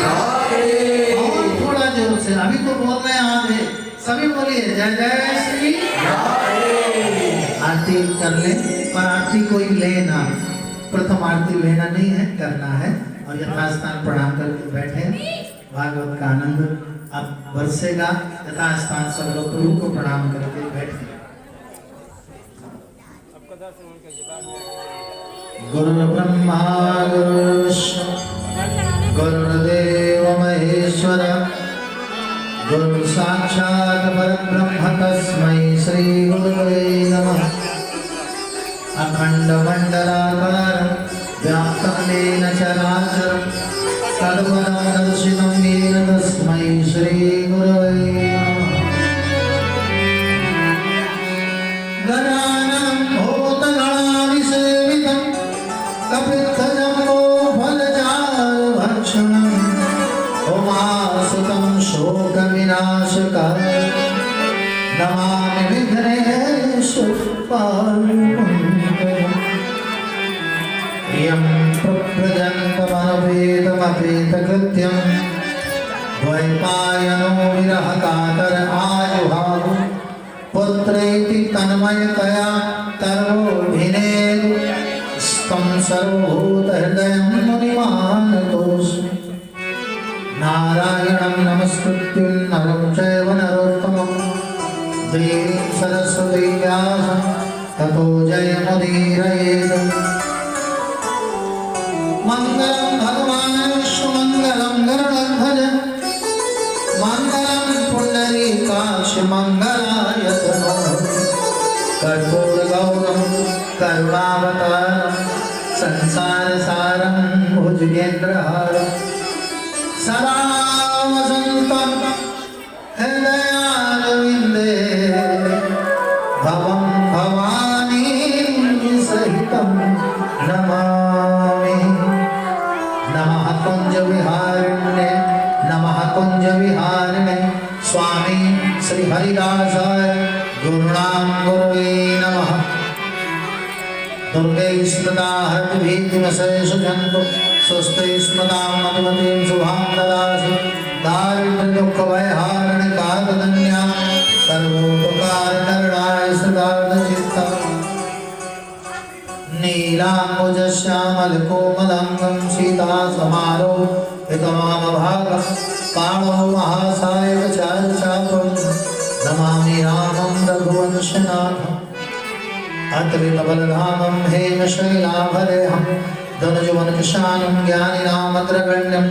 और थोड़ा जोर से, अभी तो बोल रहे हैं आधे, सभी बोलिए जय जय श्री। आरती कर ले, पर आरती कोई लेना, प्रथम आरती लेना नहीं है, करना है। और यथास्थान प्रणाम करके बैठे, भागवत का आनंद अब बरसेगा। यथास्थान सब लोग गुरु को प्रणाम करके बैठे। गुरु ब्रह्मा गुरु विष्णु गुरुदेव महेश्वर, गुरु साक्षात् परब्रह्म तस्मै श्री गुरुवे नमः। अखंड मंडलाकारं व्याप्तं येन चराचरं तत्पदं दर्शितं येन तस्मै श्री गुरुवे नमः। गणानां भूतगणादिसेवितं कपित्थजम्बो फलचारुभक्षणं उमासुतं शोकविनाशकारणं नमामि विघ्नेश्वरपालकं। प्रियं प्रव्रजन्तमनपेतमपेतकृत्यं द्वैपायनो विरहकातर आजुहाव पुत्रेति तन्मयतया तर्वोऽभिनेदु स्तं सर्वभूतहृदयं मुनिमानतोऽस्मि। नारायणं नमस्कृत्य नरं चैव नरोत्तमं देवीं सरस्वतीं व्यासं ततो जयमुदीरयेत्। मङ्गलं भगवान् विष्णुमङ्गलं गरुडध्वज मङ्गलं पुण्डरीकाक्ष मङ्गलाय तनो कर्पूरगौरं करुणावतारं संसारसारं भुजगेन्द्रहारं सदा वसन्तं हृदयारविन्दे भवं भवानी सहितं नमामि। नमः कुञ्जविहारिणे नमः कुञ्जविहारिणे स्वामी श्री हरिदासाय गुरुणां गुरवे नमः। दुर्गे स्मृता हरद्भिर्दिवसेषु स्वस्ति स्मृतां मधुमतीं शुभां ददासि। दारिद्र्यदुःखभयहारिणि काकदन्या सर्वोपकारकरणाय सदार्धचित्ता। नीलाम्बुजश्यामलकोमलाङ्गं सीतासमारोहितवामभागं कालो महासायकचारुचापं नमामि रामं रघुवंशनाथम्। अत्रितबलधामं हेमशैलाभरेहं धनुजवनकृशानं ज्ञानिनामग्रगण्यं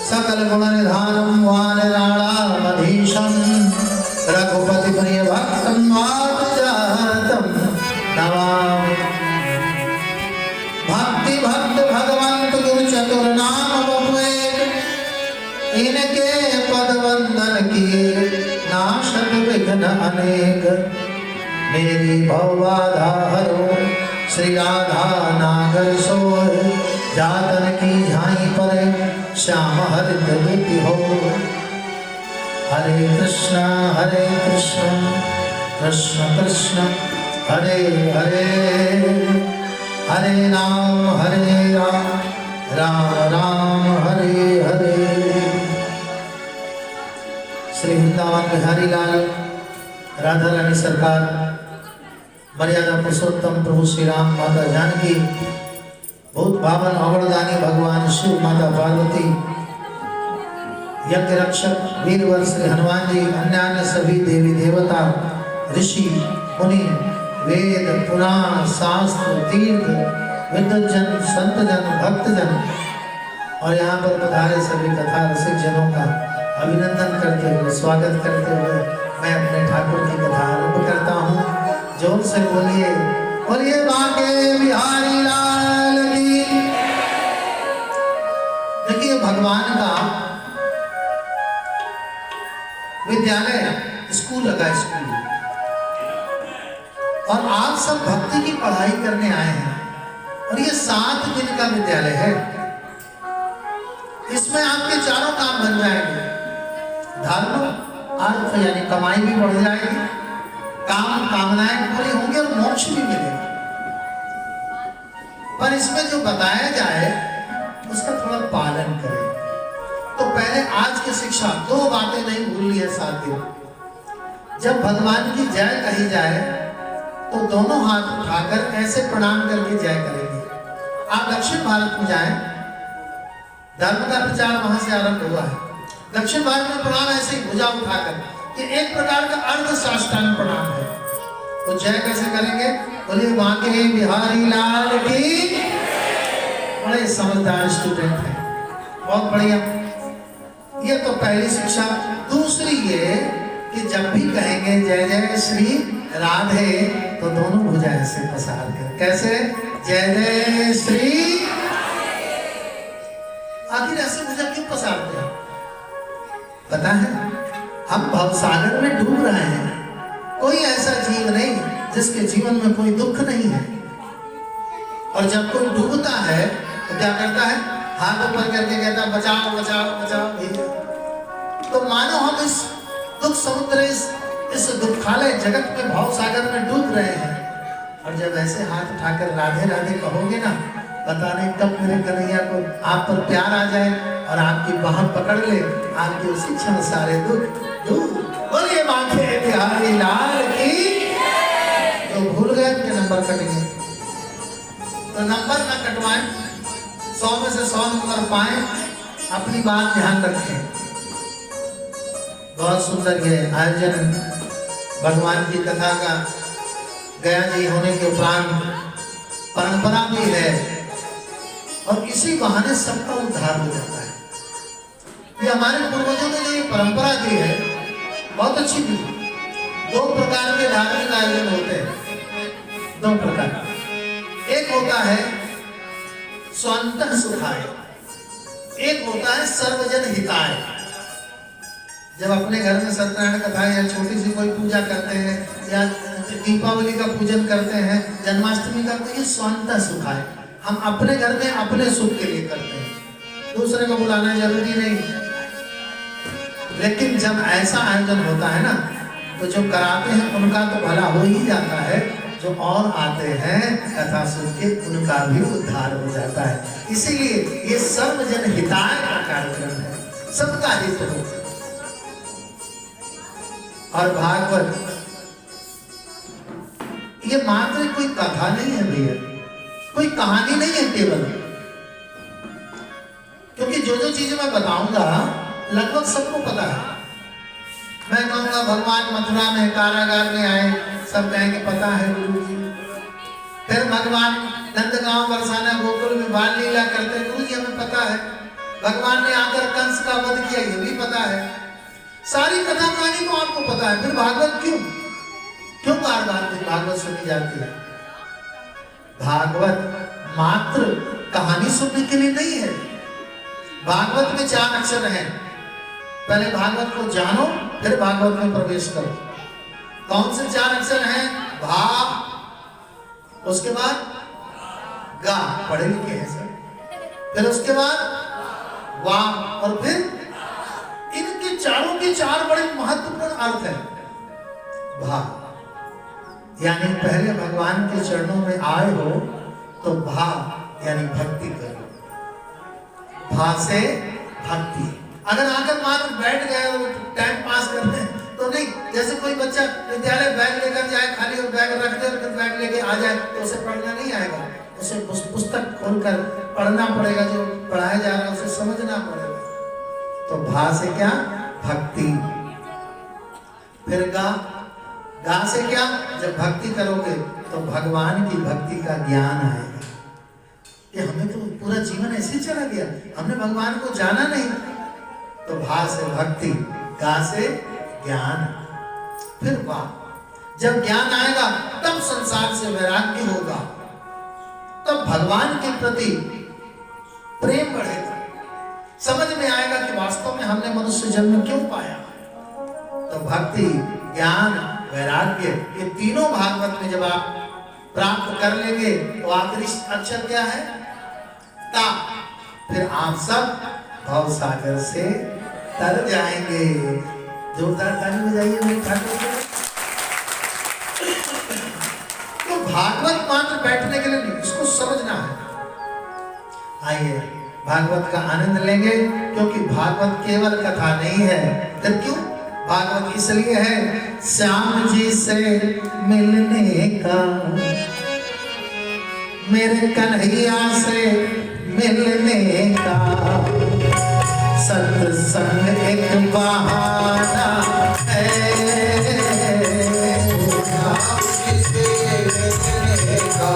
सकलगुणनिधानं वानराणामधीशं रघुपतिप्रियभक्तं वातजातं नमामि। भक्ति भक्त भगवंत गुरु चतुर्नाम बपुए इनके पद वंदन किए नाशक विघ्न अनेक। मेरी भवबाधा हरो श्री राधा नागर सोय जातन की झाई परे श्याम हरित दुति हो। हरे कृष्ण कृष्ण कृष्ण हरे हरे हरे राम राम राम हरे हरे। श्री वृंदावन बिहारी लाल राधा रानी सरकार मर्यादा पुरुषोत्तम प्रभु श्री राम माता जानकी बहुत पावन अवरदानी भगवान शिव माता पार्वती यज्ञ रक्षक वीरवर श्री हनुमान जी अन्य सभी देवी देवता ऋषि मुनि वेद पुराण शास्त्र तीर्थ विद्वजन संतजन भक्तजन और यहाँ पर पधारे सभी कथा रसिक जनों का अभिनंदन करते हुए स्वागत करते हुए मैं अपने ठाकुर की कथा आरंभ करता हूँ। जोर से बोलिए बोलिए बांके बिहारी लाल की। देखिए भगवान का विद्यालय स्कूल लगा स्कूल और आप सब भक्ति की पढ़ाई करने आए हैं और ये 7 दिन का विद्यालय है। इसमें आपके चारों काम बन जाएंगे। धर्म अर्थ यानी कमाई भी बढ़ जाएगी, काम कामनाएं पूरी होंगी और मोक्ष भी मिलेगा। पर इसमें जो बताया जाए उसका थोड़ा पालन करें। तो पहले आज की शिक्षा, दो बातें नहीं भूलनी है साथियों। जब भगवान की जय कही जाए तो दोनों हाथ उठाकर ऐसे प्रणाम करके जय करेंगे। आप दक्षिण भारत में जाएं, धर्म का प्रचार वहां से आरंभ हुआ है। दक्षिण भारत में प्रणाम ऐसे ही भुजा उठाकर, ये एक प्रकार का अर्ध साष्टांग प्रणाम है। तो जय कैसे करेंगे? बोलिए बांके बिहारी लाल की। बड़े समझदार स्टूडेंट हैं, बहुत बढ़िया। ये तो पहली शिक्षा। दूसरी ये कि जब भी कहेंगे जय जय श्री राधे तो दोनों भुजा ऐसे पसार कर, कैसे? जय जय श्री। आखिर ऐसे भुजा क्यों पसारते हैं? पता है, हम भवसागर में डूब रहे हैं। कोई ऐसा जीव नहीं जिसके जीवन में कोई दुख नहीं है। और जब कोई डूबता है तो क्या करता है? हाथ ऊपर करके कहता है बचाओ बचाओ बचाओ भैया। तो मानो हम इस दुख समुद्र, इस दुखालय जगत में भवसागर में डूब रहे हैं। और जब ऐसे हाथ उठाकर राधे राधे कहोगे ना, पता नहीं कब मेरे कन्हैया को आप पर प्यार आ जाए और आपकी बाह पकड़ ले, आपके उसी क्षण सारे दुख दूर। बोलिए बांके बिहारी लाल की। जो भूल गए उनके नंबर कटेंगे। तो नंबर न कटवाएं, 100 में से 100 नंबर पाएं। अपनी बात ध्यान रखें। बहुत सुंदर ये आयोजन भगवान की कथा का गया जी होने के उपरांत परंपरा भी है और इसी बहाने सबका उद्धार हो जाता है। ये हमारे पूर्वजों ने जो ये परंपरा दी है बहुत अच्छी थी। 2 प्रकार के धार्मिक आयोजन होते हैं, 2 प्रकार। एक होता है स्वंतः सुखाय, एक होता है सर्वजन हिताय। जब अपने घर में सत्यनारायण कथा या छोटी सी कोई पूजा करते हैं या दीपावली का पूजन करते हैं, जन्माष्टमी का, तो ये स्वंतः सुखाय, हम अपने घर में अपने सुख के लिए करते हैं, दूसरे को बुलाना जरूरी नहीं। लेकिन जब ऐसा आयोजन होता है ना, तो जो कराते हैं उनका तो भला हो ही जाता है, जो और आते हैं कथा सुन के उनका भी उद्धार हो जाता है। इसीलिए ये सर्वजन हिताय का कार्यक्रम है, सबका हित हो। और भागवत ये मात्र कोई कथा नहीं है भैया, कोई कहानी नहीं है केवल। क्योंकि जो जो चीजें मैं बताऊंगा लगभग सबको पता है। मैं कहूंगा भगवान मथुरा में कारागार में आए, सब कहेंगे पता है गुरु जी। फिर भगवान नंदगांव बरसाना गोकुल में बाल लीला करते, गुरु जी हमें पता है। भगवान ने आकर कंस का वध किया, ये भी पता है। सारी कथा कहानी तो आपको पता है, फिर भागवत क्यों बार बार भागवत सुनी जाती है? भागवत मात्र कहानी सुनने के लिए नहीं है। भागवत में 4 अक्षर हैं। पहले भागवत को जानो, फिर भागवत में प्रवेश करो। कौन से 4 अक्षर हैं? भा, उसके बाद गा, पढ़े लिखे हैं सर, फिर उसके बाद वा, और फिर इनके चारों के 4 बड़े महत्वपूर्ण अर्थ हैं। भा यानी पहले भगवान के चरणों में आए हो तो भा यानी भक्ति करो। भा से भक्ति। अगर आकर मात्र बैठ गए और टाइम पास करते हैं तो नहीं। जैसे कोई बच्चा विद्यालय बैग लेकर जाए, खाली और बैग रख दे और फिर बैग लेके आ जाए तो उसे पढ़ना नहीं आएगा। उसे पुस्तक खोलकर पढ़ना पड़ेगा, जो पढ़ाया जा रहा है उसे समझना पड़ेगा। तो भा से क्या? भक्ति। फिर गा, गा से क्या? जब भक्ति करोगे तो भगवान की भक्ति का ज्ञान आएगा। कि हमें तो पूरा जीवन ऐसे चला गया, हमने भगवान को जाना नहीं। तो भा से भक्ति, गा से ज्ञान, फिर वा। जब ज्ञान आएगा तब संसार से वैराग्य होगा, तब भगवान के प्रति प्रेम बढ़ेगा। समझ में आएगा कि वास्तव में हमने मनुष्य जन्म क्यों पाया। तो भक्ति, ज्ञान, वैराग्य, ये तीनों भागवत में जब आप प्राप्त कर लेंगे तो आखिरी अक्षर क्या है? ता। फिर आप सब भवसागर से तर जाएंगे। जोरदार ताली बजाइए मेरे ठाकुर को। तो भागवत मात्र बैठने के लिए नहीं, इसको समझना है। आइए भागवत का आनंद लेंगे। क्योंकि भागवत केवल कथा नहीं है। फिर क्यों भागवत? इसलिए है श्याम जी से मिलने का, मेरे कन्हैया से मिलने का, सत्संग एक बहाना है। श्याम जी से मिलने का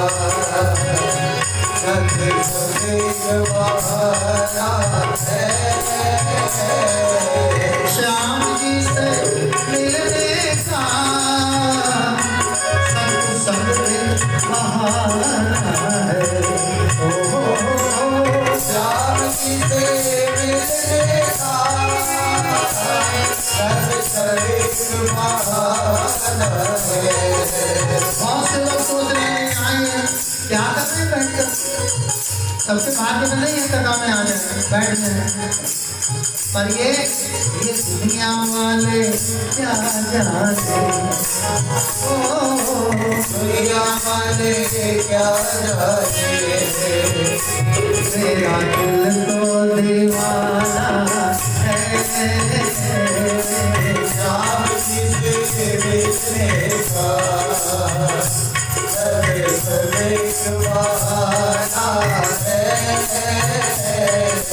सत्संग एक बहाना है। श्याम जी से मिलने का सत्संग एक बहाना है। श्याम जी से मिलने का सत्संग एक बहाना है। बहुत से लोग सोच रहे हैं आए हैं क्या कर रहे हैं बैठकर, सबसे भाग्य में नहीं है कथा में आ जाए बैठ जाए, पर ये दुनिया वाले क्या जाने, ओ दुनिया वाले क्या जाने, मेरा दिल तो दीवाना है। श्याम जी से मिलने का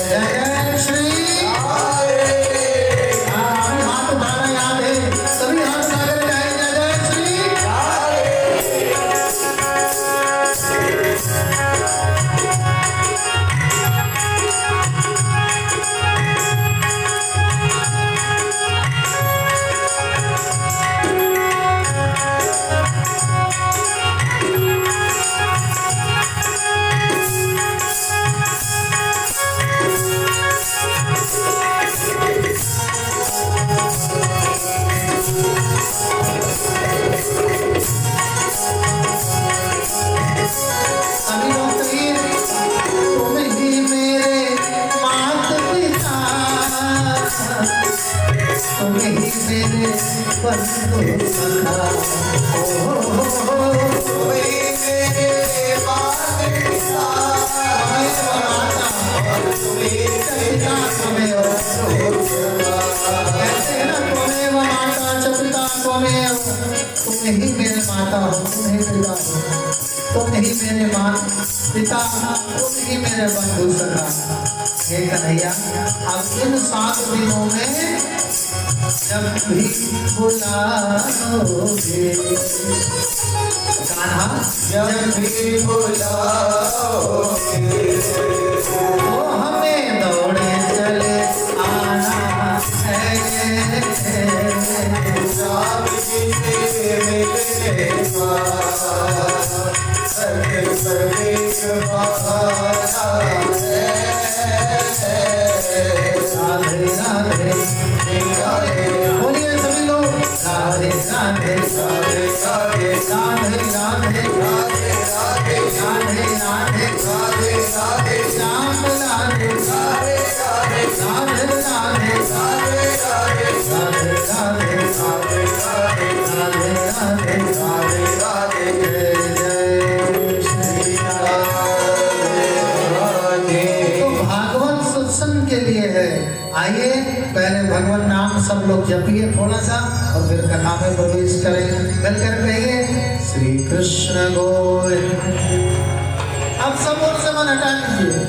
जय श्री हाथ उठाना याद है, सभी हाथ सागर जाए जय श्री। तुम ही मेरे माता हो, तुम ही पिता हो, तुम ही मेरे माँ पिता, तुम ही मेरे बंधु सखा। हे कन्हैया, अब इन 7 दिनों में जब भी बुलाओगे कान्हा, जब भी बुलाओगे तो हमें दौड़े चले आना है। श्याम जी से मिलने का सत्संग एक बहाना है। राधे राधे राधे, बोलिए सभी लोग राधे राधे राधे राधे राधे राधे राधे राधे राधे राधे राधे राधे श्याम राधे राधे राधे राधे राधे राधे राधे राधे राधे राधे राधे राधे राधे राधे जय जय श्री राधे। तो भागवत सत्संग के लिए है। आइए पहले भगवान नाम सब लोग जपिए थोड़ा सा और फिर कथा में प्रवेश करें। मिलकर कहिए श्री कृष्ण गोविंद। अब सब और से मन हटा लीजिए,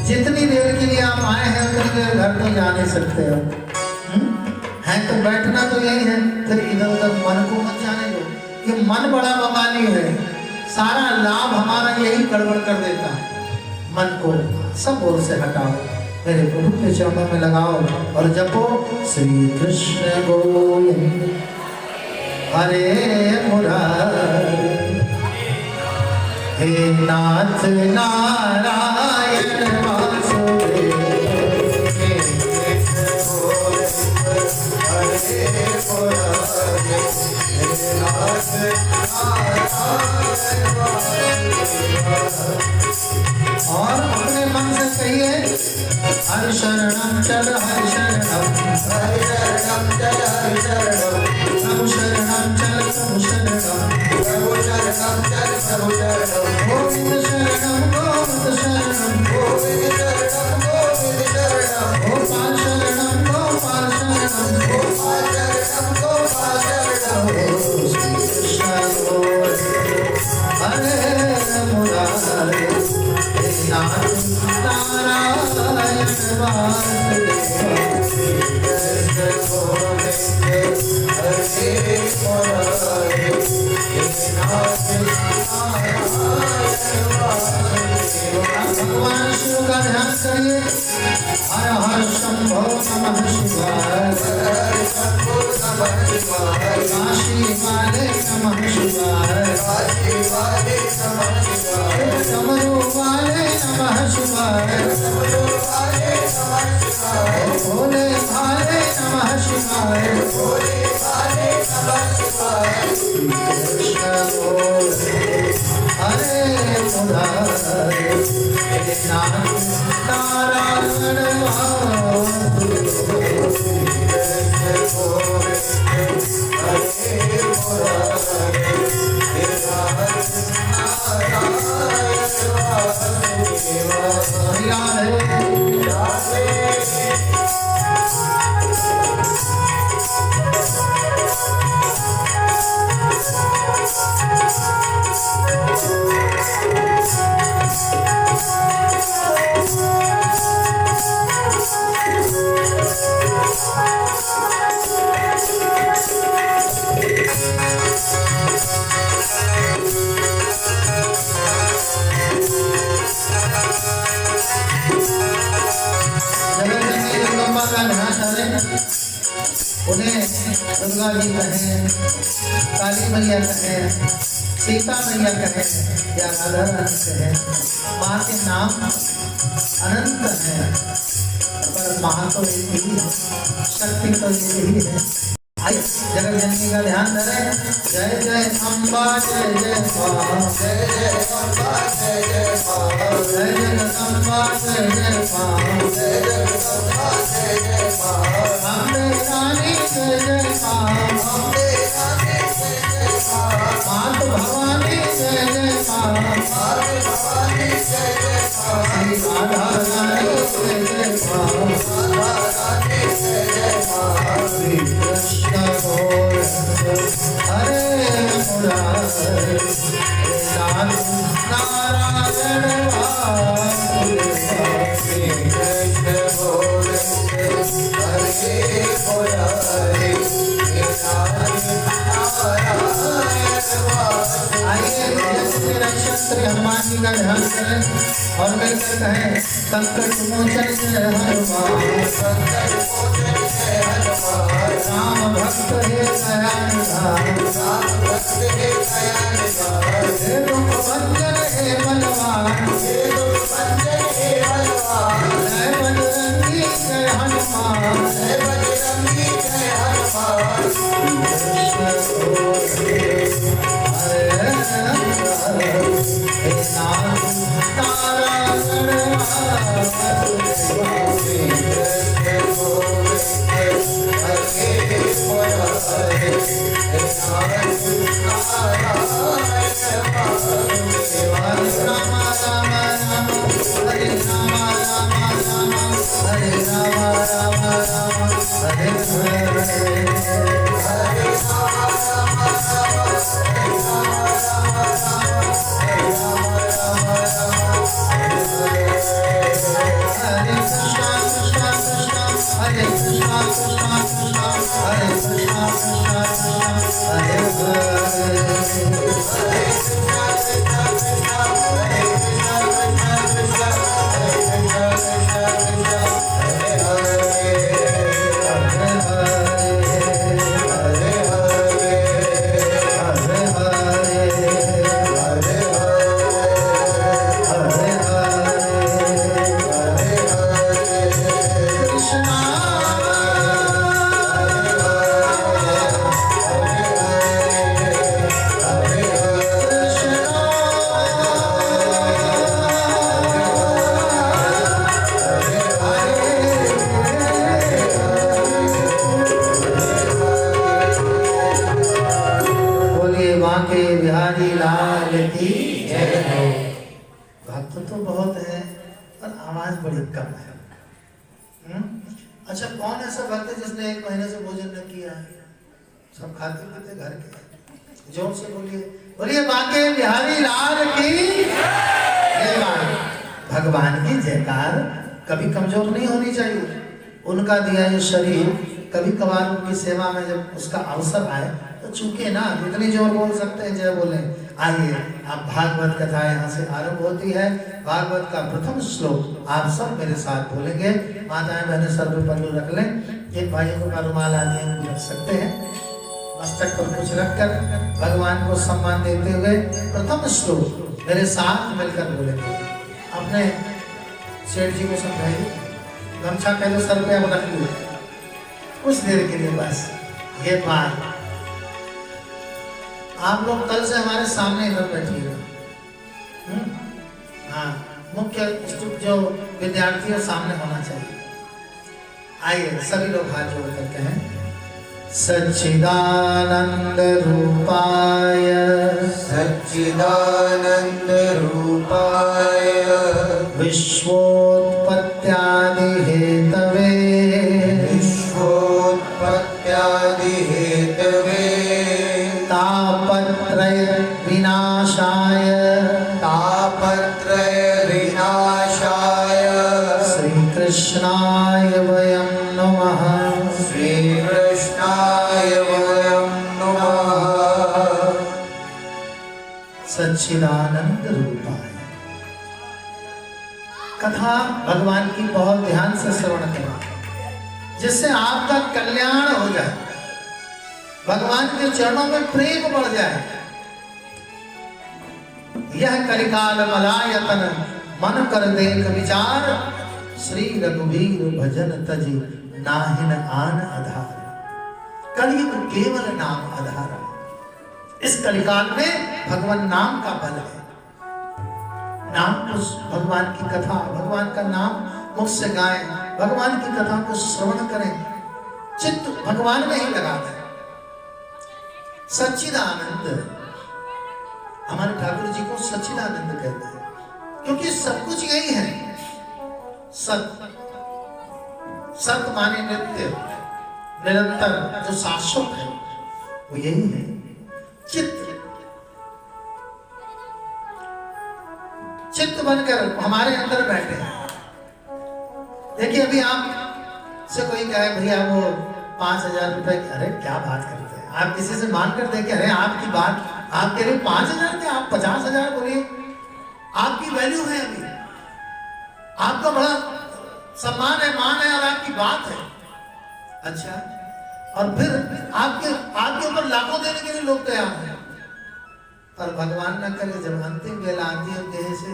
जितनी देर के लिए आप आए हैं उतनी देर घर तो जा नहीं सकते हो, है तो बैठना तो यही है, फिर इधर उधर मन को मत जाने दो। ये मन बड़ा बवाली है, सारा लाभ हमारा यही गड़बड़ कर देता है। मन को सब ओर से हटाओ, मेरे प्रभु के चरणों में लगाओ और जपो श्री कृष्ण गोविंद हरे मुरारी, हे नाथ नारायण वासुदेव, हे हरे मुरारी, हे नाथ नारायण वासुदेव। और अपने मन से कहिए हरि शरणम चल हरि शरणम, हरि शरणम चल हरि शरणम, प्रभु शरणम चल प्रभु शरणम, प्रभु शरणम चल प्रभु शरणम, गोविंद शरणम गोविंद शरणम, गोविंद शरणम गोविंद शरणम, गोपाल भगवान शिव का ध्यान करिए। हर हर शंभो नमः शिवाय, काशी वाले नमः शिवाय, डमरू वाले नमः शिवाय, भोले भाले नमः शिवाय, कृष्ण बोल हरे मुरारे, नारायण उन्हें दुर्गा जी कहें, काली मैया कहें, सीता मैया कहें या राधा रानी कहें, माँ के नाम अनंत है, पर माँ तो एक ही है, शक्ति तो एक ही है। आइए जगत जननी का ध्यान धरें। जय जय अम्बा जय जय माँ, जय जय अम्बा जय जय माँ, जय जगदम्बा जय जय माँ, जय जगदम्बा जय जय माँ, अम्बे रानी जय जय माँ, अम्बे रानी जय जय माँ, मात भवानी जय जय माँ, मात भवानी जय जय माँ, श्री राधा रानी जय जय माँ, राधा रानी जय जय माँ, श्री कृष्ण बोल हरे मुरारे, नारायण वासुदेव, कृष्ण बोल हरे मुरारे, आइए रक्षक श्री हनुमान जी का ध्यान करें और मिलकर कहें संकट मोचन जय हनुमान, संकट मोचन जय हनुमान, राम भक्त हे दयानिधान, राम भक्त हे दयानिधान, हे रूप भंजन हे बलवान, हे रूप भंजन हे बलवान, जय बजरंगी जय हनुमान, जय बजरंगी जय हनुमान, अच्छा कौन ऐसा भक्त है जिसने 1 महीने से भोजन न किया है? सब खाते पीते घर के। जोर से बोलिए, बोलिए बांके बिहारी लाल की जयकार। भगवान की जयकार कभी कमजोर नहीं होनी चाहिए। उनका दिया ये शरीर कभी कभार उनकी सेवा में जब उसका अवसर आए तो चूके ना, इतनी जोर बोल सकते हैं जय बोले। आइए अब भागवत कथा यहाँ से आरंभ होती है। भागवत का प्रथम श्लोक आप सब मेरे साथ बोलेंगे। माताएं बहनें सर पे पल्लू रख लें, जिन भाइयों को रुमाल आदि भी रख सकते हैं, मस्तक पर कुछ रखकर भगवान को सम्मान देते हुए प्रथम श्लोक मेरे साथ मिलकर बोलेंगे। अपने सेठ जी को समझाइए, गमछा पहले सर पे अब रख लो कुछ देर के लिए बस। ये बात आप लोग कल से हमारे सामने इधर बैठिएगा। हाँ, मुख्य जो विद्यार्थी है सामने होना चाहिए। आइए सभी लोग हाथ जोड़ कर कहें, सच्चिदानंद रूपाय सच्चिदानंद रूपाय विश्वोत्पत्त्यादि हेतवे विश्वोत्पत्त्यादि हेतवे तापत्रय विनाशाय तापत्रय विनाशाय श्री कृष्णाय वयं नमः श्री कृष्णाय वयं नमः। सच्चिदानंद रूपाय। कथा भगवान की बहुत ध्यान से श्रवण करें, जिससे आपका कल्याण हो जाए, भगवान के चरणों में प्रेम बढ़ जाए। यह कलिकाल मलायतन मन कर देख विचार, श्री रघुवीर भजन तजी नाहिन आन आधार। कलयुग केवल नाम आधार। इस कलिकाल में भगवान नाम का बल है। नाम उस भगवान की कथा, भगवान का नाम मुख से गाएं, भगवान की कथा को श्रवण करें, चित्त भगवान में ही लगा दें। सच्चिदानंद, हमारे ठाकुर जी को सच्चिदानंद कहते हैं, क्योंकि सब कुछ यही है। सत, सत माने नित्य, निरंतर, जो शाश्वत है वो यही है। चित्त, चित्त बनकर हमारे अंदर बैठे हैं। देखिए अभी आप से कोई कहे भैया वो 5,000 रुपए, अरे क्या बात करते हैं आप, किसी से मांग कर देखे, अरे आपकी बात, आपके लिए 5,000 थे, आप 50,000 बोलिए, आपकी वैल्यू है, अभी आपका बड़ा सम्मान है, मान है, और आपकी बात है। अच्छा, और फिर आपके ऊपर लाखों देने के लिए लोग तैयार हैं, पर भगवान न करे जब अंतिम वेला आती है, देह से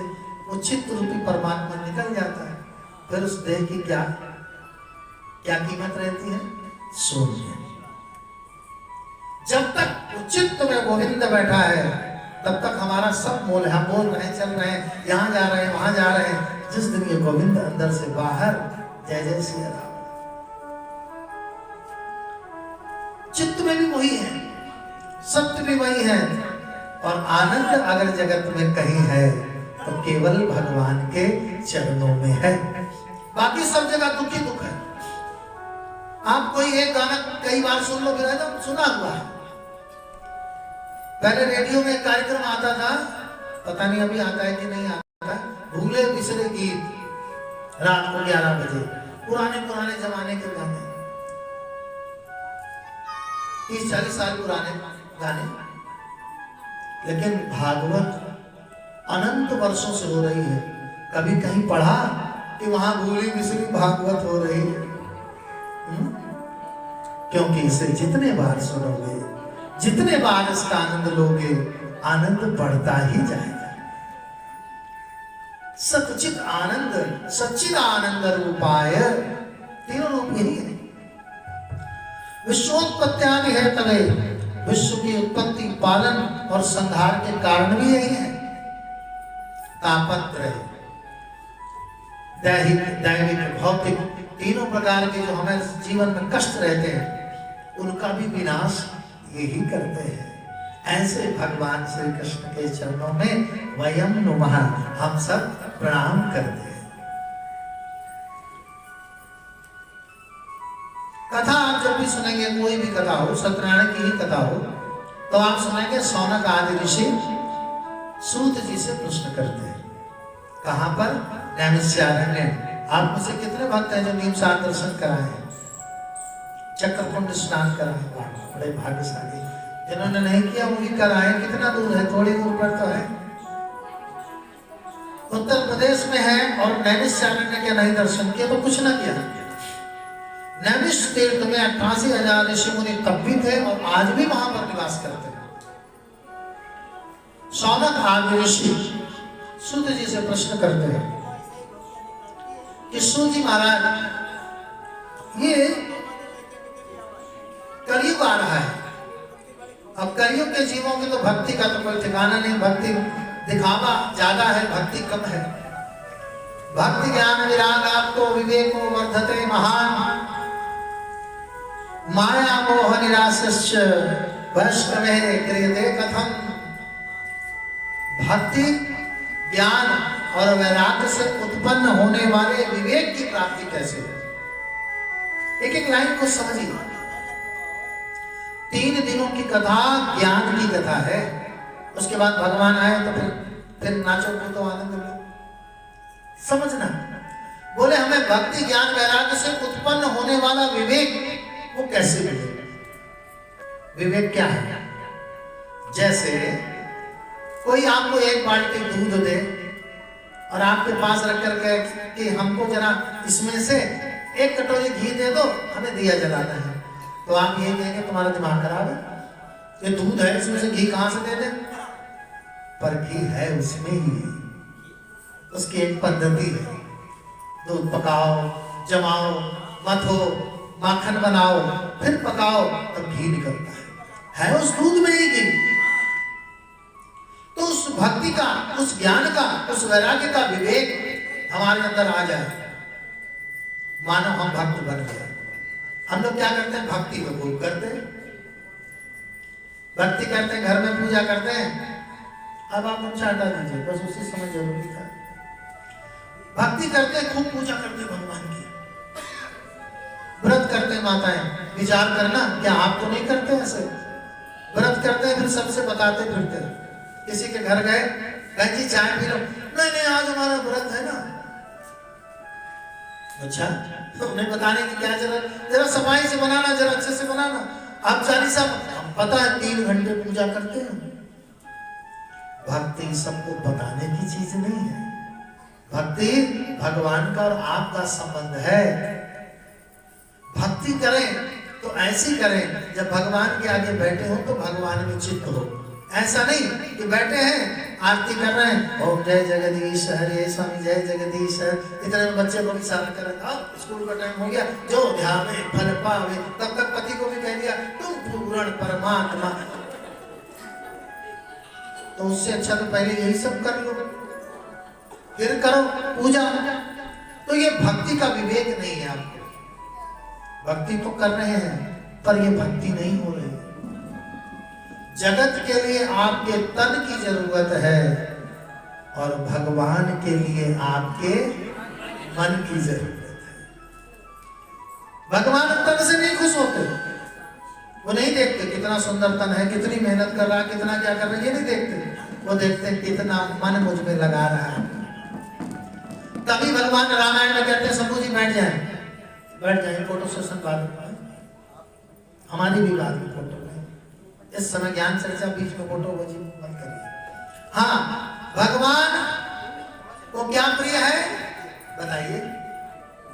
वो चित्त रूपी परमात्मा निकल जाता है, फिर उस देह की क्या कीमत रहती है? शून्य। जब तक चित्त में गोविंद बैठा है तब तक हमारा सब मोल है। हम बोल रहे हैं, चल रहे हैं, यहाँ जा रहे हैं, वहां जा रहे हैं, जिस दिन ये गोविंद अंदर से बाहर, जय जय श्री राम। चित्त में भी वही है, सत्य भी वही है, और आनंद अगर जगत में कहीं है तो केवल भगवान के चरणों में है। बाकी सब जगह दुखी दुख है। आप कोई एक गाना कई बार सुन लो, फिर एकदम सुना हुआ है। पहले रेडियो में एक कार्यक्रम आता था, पता नहीं अभी आता है कि नहीं आता, भूले बिसरे गीत, रात को 11 बजे, पुराने जमाने के गाने, 30-40 साल पुराने गाने। लेकिन भागवत अनंत वर्षों से हो रही है। कभी कहीं पढ़ा कि वहां भूली बिसरी भागवत हो रही है? क्योंकि इसे जितने बार सुनोगे, जितने बार इसका आनंद लोगे, आनंद बढ़ता ही जाएगा। सच्चिद आनंद, सच्चिद आनंद रूपाय, तीनों रूप यही है। विश्वोत्पत्त्यादि हेतवे, विश्व की उत्पत्ति, पालन और संहार के कारण भी यही है। तापत्रय, दैहिक, दैविक, भौतिक, तीनों प्रकार के जो हमें जीवन में कष्ट रहते हैं, उनका भी विनाश यही करते हैं। ऐसे भगवान श्री कृष्ण के चरणों में वयम नुमः, हम सब प्रणाम करते हैं। कथा आप जब भी सुनेंगे, कोई भी कथा हो, सत्यनारायण की ही कथा हो, तो आप सुनेंगे सौनक आदि ऋषि सूत जी से प्रश्न करते हैं। कहां पर? नैमिषारण्य। आप में से कितने भक्त हैं जो नीमसार दर्शन कराए हैं, चक्रकुंड स्नान कराए? बड़े भाग्यशाली। जिन्होंने नहीं किया वो भी कर आए। कितना दूर है? थोड़ी दूर पर तो है, उत्तर प्रदेश में है। और नैमिषारण्य के नहीं दर्शन किया तो कुछ ना किया। नैमिष तीर्थ में 88,000 ऋषि मुनि तब भी थे और आज भी वहां पर निवास करते हैं। शौनक आदि ऋषि सूत जी से प्रश्न करते हैं कि सूत जी महाराज, ये कलयुग आ रहा है, अब कलयुग के जीवों की तो भक्ति का तो कोई ठिकाना नहीं, भक्ति दिखावा ज्यादा है, भक्ति कम है। भक्ति ज्ञान विराग आपको विवेको वर्धते महान, माया मोह निराश्च वैष्णवे क्रियते कथम। भक्ति ज्ञान और वैराग्य से उत्पन्न होने वाले विवेक की प्राप्ति कैसे है? एक एक लाइन को समझिए। 3 दिनों की कथा ज्ञान की कथा है, उसके बाद भगवान आए तो फिर नाचो कूदो आनंद लो। समझना, बोले हमें भक्ति ज्ञान वैराग्य से उत्पन्न होने वाला विवेक वो कैसे मिलेगा? विवेक क्या है? जैसे कोई आपको एक बाल्टी दूध दे और आपके पास रख कर के कि हमको जरा इसमें से 1 कटोरी घी दे दो, हमें दिया जलाना है, तो आप ये कहेंगे तुम्हारा दिमाग खराब है, ये दूध है इसमें से घी कहां से दे दे? पर घी है उसमें ही, उसकी एक पद्धति है। दूध पकाओ, जमाओ, मथो, माखन बनाओ, फिर पकाओ, तब घी निकलता है उस दूध में ही घी। तो उस भक्ति का, उस ज्ञान का, उस वैराग्य का विवेक हमारे अंदर आ जाए, मानो हम भक्त बन गए। हम लोग क्या करते हैं? भक्ति को खूब करते हैं, भक्ति करते हैं, घर में पूजा करते हैं। अब आप अच्छा हटा दीजिए, बस उसी समय जरूरी था। भक्ति करते हैं, खूब पूजा करते हैं भगवान की, व्रत करते हैं। माताएं विचार करना, क्या आप तो नहीं करते ऐसे? व्रत करते हैं, फिर सबसे बताते फिरते हैं। किसी के घर गए, बहन जी चाय पी लो, नहीं नहीं आज हमारा व्रत है ना। अच्छा, तो उन्हें बताने की क्या जरूरत? जरा सफाई से बनाना, जरा अच्छे से बनाना। आप 40 हम पता है 3 घंटे पूजा करते हैं। भक्ति सबको बताने की चीज नहीं है। भक्ति भगवान का और आपका संबंध है। भक्ति करें तो ऐसी करें जब भगवान के आगे बैठे हो तो भगवान में चित्त हो। ऐसा नहीं कि बैठे हैं आरती कर रहे हैं, ओम जय जगदीश हरे स्वामी जय जगदीश, इतने बच्चे को भी इशारा कर रहे हैं, स्कूल का टाइम हो गया, जो ध्यान फल पावे, तब तक पति को भी कह दिया तुम पूर्ण परमात्मा। तो उससे अच्छा तो पहले यही सब कर लो, फिर करो पूजा। तो ये भक्ति का विवेक नहीं है आपको। भक्ति तो कर रहे हैं पर ये भक्ति नहीं हो रही। जगत के लिए आपके तन की जरूरत है और भगवान के लिए आपके मन की जरूरत है। भगवान तन से नहीं खुश होते, वो नहीं देखते कितना सुंदर तन है, कितनी मेहनत कर रहा है, कितना क्या कर रहा है, ये नहीं देखते। वो देखते हैं कितना मन मुझ में लगा रहा है। तभी भगवान रामायण में कहते हैं शंभू जी बैठ जाए, बैठ जाए, फोटो सेशन बाद में, हमारी भी बाद में फोटो है। इस समय ज्ञान चर्चा बीच में फोटो बजी बंद करिए। हाँ, भगवान को क्या प्रिय है बताइए,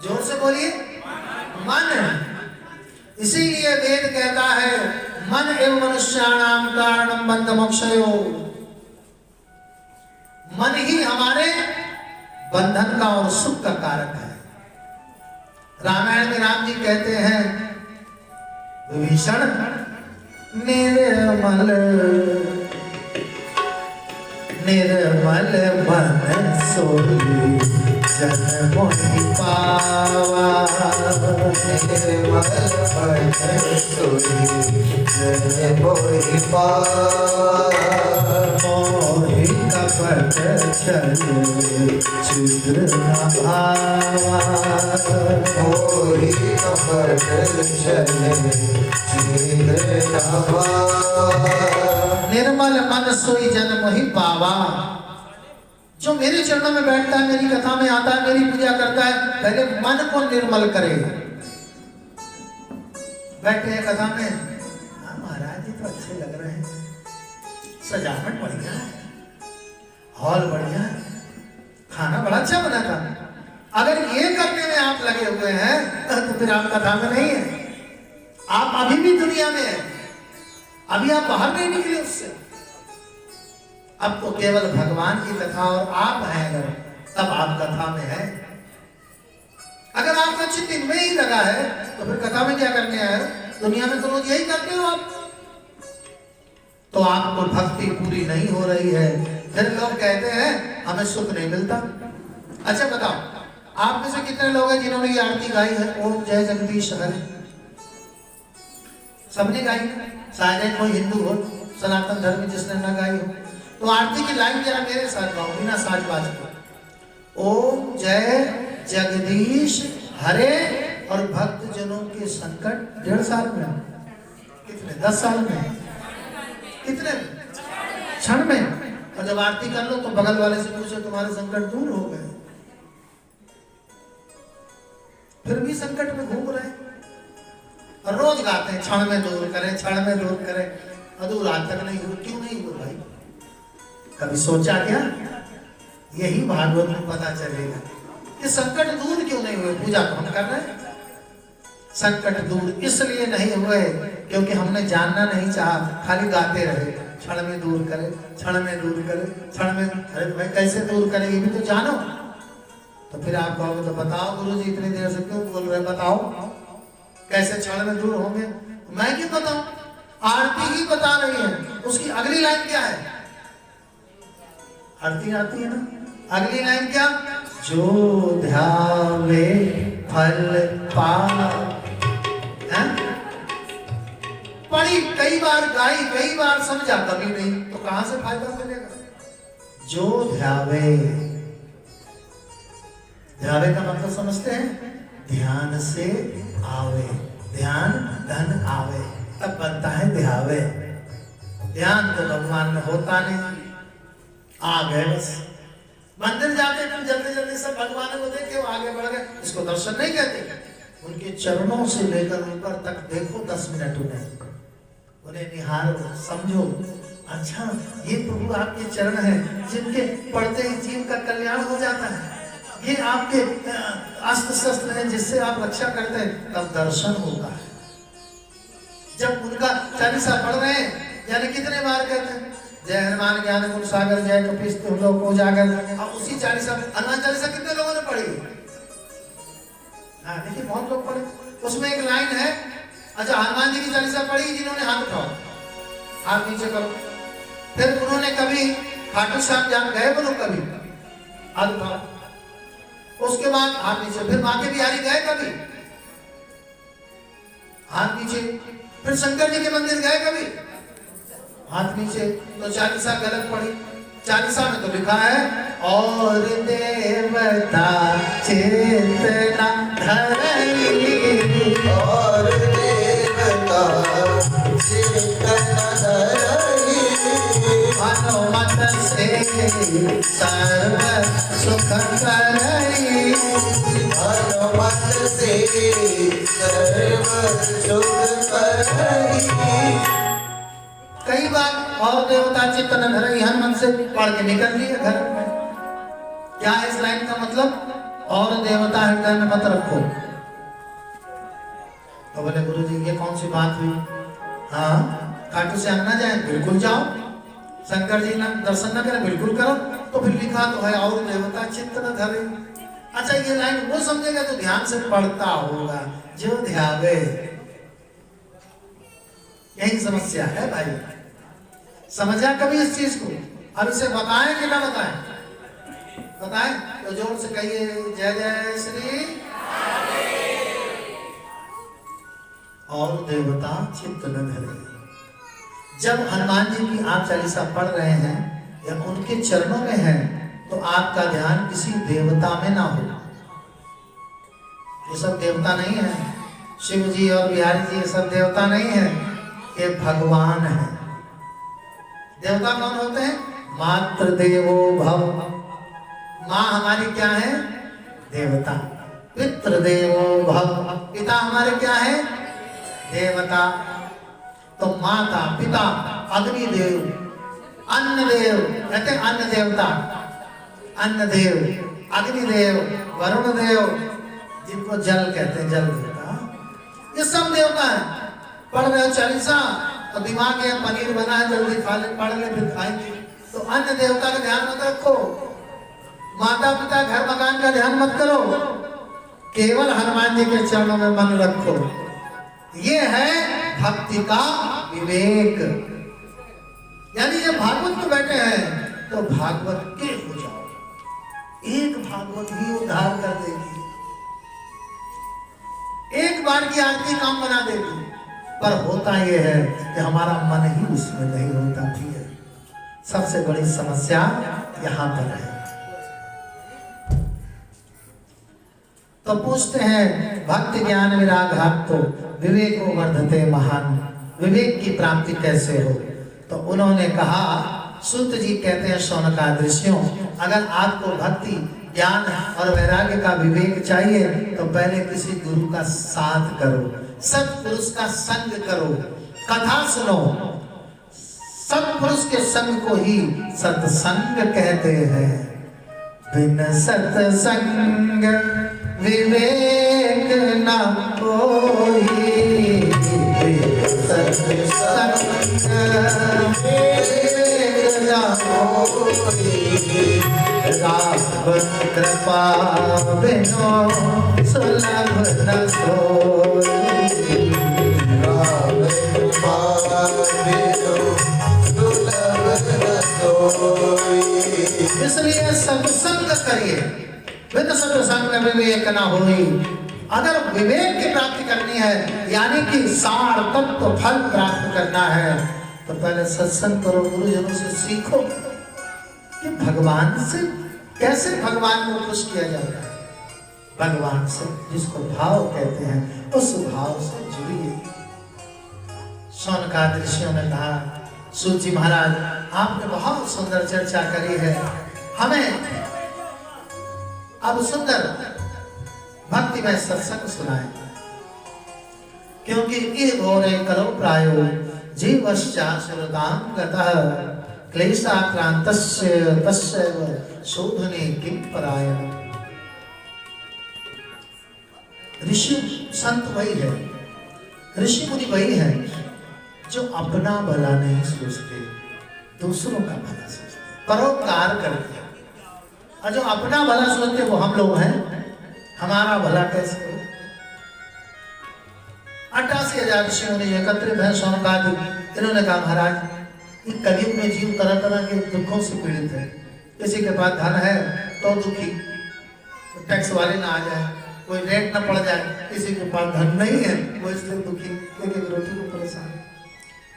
जोर से बोलिए, मन। इसीलिए वेद कहता है मन एवं मनुष्याणाम कारणम बंध मोक्षयो। मन ही हमारे बंधन का और सुख का कारक है। रामायण में राम जी कहते हैं विभीषण निर्मल निर्मल मन सोई जन मोहि पावा, निर्मल मन सोई जन मोहि पावा। मोहि कपट छल छिद्र न भावा, मोहि कपट छल छिद्र न भावा। निर्मल मन सोई जन मोहि पावा। जो मेरे चरणों में बैठता है, मेरी कथा में आता है, मेरी पूजा करता है, पहले मन को निर्मल करे। बैठे हैं कथा में, हाँ महाराज जी तो अच्छे लग रहे हैं, सजावट बढ़िया है, हॉल बढ़िया है, खाना बड़ा अच्छा बना था। अगर ये करने में आप लगे हुए हैं तो फिर आप कथा में नहीं है, आप अभी भी दुनिया में हैं, अभी आप बाहर नहीं निकले उससे। अब तो केवल भगवान की कथा और आप हैं अगर, तब आप कथा में हैं। अगर आपका चित्त इनमें ही लगा है तो फिर कथा में क्या करने आए? दुनिया में तो रोज यही करते हो आप। तो आपको भक्ति पूरी नहीं हो रही है, फिर लोग कहते हैं हमें सुख नहीं मिलता। अच्छा बताओ, आप में से कितने लोग हैं जिन्होंने ये आरती गाई है, ओम जय जगदीश हरे? सबने गाई है? शायद कोई हिंदू हो, सनातन धर्म जिसने न गाई हो। तो आरती की लाइन जरा मेरे साथ गाओ बिना साज बाज के। ओम जय जगदीश हरे, और भक्त जनों के संकट 1.5 साल में, कितने 10 साल में, कितने क्षण में। और जब आरती कर लो तो बगल वाले से पूछो तुम्हारे संकट दूर हो गए, फिर भी संकट में घूम रहे और रोज गाते हैं क्षण में दूर करें, क्षण में दूर करें, अधूर आज तक नहीं हुआ। क्यों नहीं हुआ भाई? कभी सोचा क्या? यही भागवत में पता चलेगा कि संकट दूर क्यों नहीं हुए। पूजा तो हम कर रहे हैं, संकट दूर इसलिए नहीं हुए क्योंकि हमने जानना नहीं चाहा, खाली गाते रहे क्षण में दूर करे, क्षण में दूर करे, क्षण में। अरे भाई कैसे दूर करेगी भी तो जानो। तो फिर आप कहोगे तो बताओ गुरुजी इतनी देर से क्यों बोल रहे, बताओ कैसे क्षण में दूर होंगे। मैं क्यों बताऊं, आरती ही बता रही है। उसकी अगली लाइन क्या है? आरती आती है ना, अगली लाइन क्या? जो ध्यावे फल पावे। पढ़ी कई बार, गाई कई बार, समझा कभी नहीं, तो कहां से फायदा मिलेगा? जो ध्यावे, ध्यावे का मतलब समझते हैं? ध्यान से आवे, ध्यान धन आवे, तब बनता है ध्यावे। ध्यान तो भगवान में होता नहीं, आ गए बस। मंदिर जाते तुम जल्दी जल्दी सब भगवान को देखे आगे बढ़ गए, इसको दर्शन नहीं कहते। उनके चरणों से लेकर ऊपर तक देखो 10 मिनट उन्हें निहारो, समझो। अच्छा ये प्रभु आपके चरण हैं जिनके पढ़ते ही जीव का कल्याण हो जाता है, ये आपके अस्त्र शस्त्र हैं जिससे आप रक्षा करते हैं, तब दर्शन होगा। जब उनका चालीसा पढ़ रहे हैं, यानी कितने बार कहते हैं जय हनुमान ज्ञान गुण सागर जय कपीस तुम लोग को जागर। अब उसी चालीसा, हनुमान चालीसा कितने लोगों ने पढ़ी? हाँ देखिए बहुत लोग पढ़े। उसमें एक लाइन है, अच्छा हनुमान जी की चालीसा पढ़ी जिन्होंने हाथ उठाओ, हाथ नीचे करो। फिर उन्होंने कभी खाटू श्याम जान गए बोलो, कभी हाथ उठाओ, उसके बाद हाथ नीचे। फिर माँ के बिहारी गए कभी, हाथ नीचे। फिर शंकर जी के मंदिर गए कभी, हाथ नीचे। तो चालीसा गलत पढ़ी। चालीसा में तो लिखा है और देवता चेतना धरई, और देवता चेतना धरई, हनुमत से सर्व सुख करई, हनुमत से सर्व सुख करई। कई बार और देवता चित्त न धरई हनुमत से पढ़ के निकल लिए घर में। क्या है इस लाइन का मतलब? और देवता हृदय में मत रखो। तो बोले गुरुजी ये कौन सी बात हुई? हाँ खाटू श्याम ना जाए, बिल्कुल जाओ। शंकर जी ना दर्शन न करें, बिल्कुल करो। तो फिर लिखा तो है और देवता चित्त न धरे। अच्छा ये लाइन वो समझेगा तो ध्यान से पढ़ता होगा, जो ध्यावे। यही समस्या है भाई। समझा कभी इस चीज को? अब इसे बताएं कि ना बताएं? बताएं तो जोर से कहिए जय जय श्री। और देवता चित्त न धरे। जब हनुमान जी की आप चालीसा पढ़ रहे हैं या उनके चरणों में हैं, तो आपका ध्यान किसी देवता में ना हो। ये सब देवता नहीं है, शिव जी और बिहारी जी ये सब देवता नहीं है, ये भगवान है। देवता कौन होते हैं? मातृ देवो भव। माँ हमारी क्या है? देवता। पितृ देवो भव, पिता हमारे क्या है? देवता। तो माता पिता अग्निदेव, अन्नदेव, कहते अन्न देवता, अन्नदेव, अग्निदेव, वरुण देव, जिनको जल कहते हैं, जल देवता, ये सब देवता है। पढ़ रहे हो चालीसा तो दिमाग है पनीर बना है, जल्दी खा ले, पढ़ ले फिर खाएंगे। तो अन्य देवता का ध्यान मत रखो, माता पिता घर मकान का ध्यान मत करो, केवल हनुमान जी के चरणों में मन रखो। ये है भक्ति का विवेक। यानी ये भागवत में बैठे हैं तो भागवत के हो जाओ, एक भागवत ही उद्धार कर देगी, एक बार की आरती काम बना देगी। पर होता यह है कि हमारा मन ही उसमें नहीं होता भी है। सबसे बड़ी समस्या यहां पर है। तो पूछते हैं भक्ति ज्ञान विराग तो विवेको वर्धते महान, विवेक की प्राप्ति कैसे हो? तो उन्होंने कहा, सूत जी कहते हैं शौनकादिर्षियों, अगर आपको भक्ति ज्ञान और वैराग्य का विवेक चाहिए तो पहले किसी गुरु का साथ करो, सत्पुरुष का संग करो, कथा सुनो। सत्पुरुष के संग को ही सत्संग कहते हैं। बिन सत्संग विवेक न कोई, सत्संग विवेक न कोई, राम कृपा बिनो सुलभ न सोई, राम कृपा बिनु दुर्लभ न सोई। इसलिए सत्संग करिए, बिन सत्संग विवेक न होई। अगर विवेक की प्राप्ति करनी है, यानी कि सार तत्व फल प्राप्त करना है, तो पहले सत्संग करो, गुरुजनों से सीखो कि भगवान से कैसे भगवान को खुश किया जाता है। भगवान से, जिसको भाव कहते हैं, उस भाव से जुड़िए। शौनकादिर्षियों ने कहा, सूत जी महाराज आपने बहुत सुंदर चर्चा करी है, हमें अब सुंदर भक्ति में सत्संग सुनाए, क्योंकि ये घोरे करो प्रायो जीवश्चाश्रुतां गतः क्लेशाक्रांतस्य तस्यैव शोधने किं परायण। ऋषि संत वही है, ऋषि मुनि वही है जो अपना भला नहीं सोचते, दूसरों का भला सोचते, परोपकार करते। और जो अपना भला सोचते वो हम लोग हैं, हमारा भला कैसे हो? 88,000 ऋषियों ने एकत्रित है शौनकादि। इन्होंने कहा महाराज, इस कलयुग में जीव तरह तरह के दुखों से पीड़ित है। किसी के पास धन है तो दुखी, तो टैक्स वाले ना आ जाए, कोई रेट ना पड़ जाए। किसी के पास धन नहीं है वो इसलिए दुखी, एक एक रोटी को परेशान।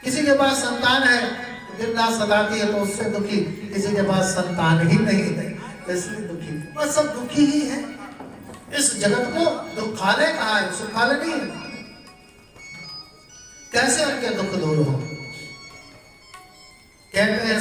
किसी के पास संतान है तो दिन रात सताती है तो उससे दुखी। किसी के पास संतान ही नहीं है इसलिए दुखी। बस सब दुखी ही है। इस जगत को दुखालय कहा है, सुखालय नहीं है। कैसे उनके दुख दूर हो? कहते हैं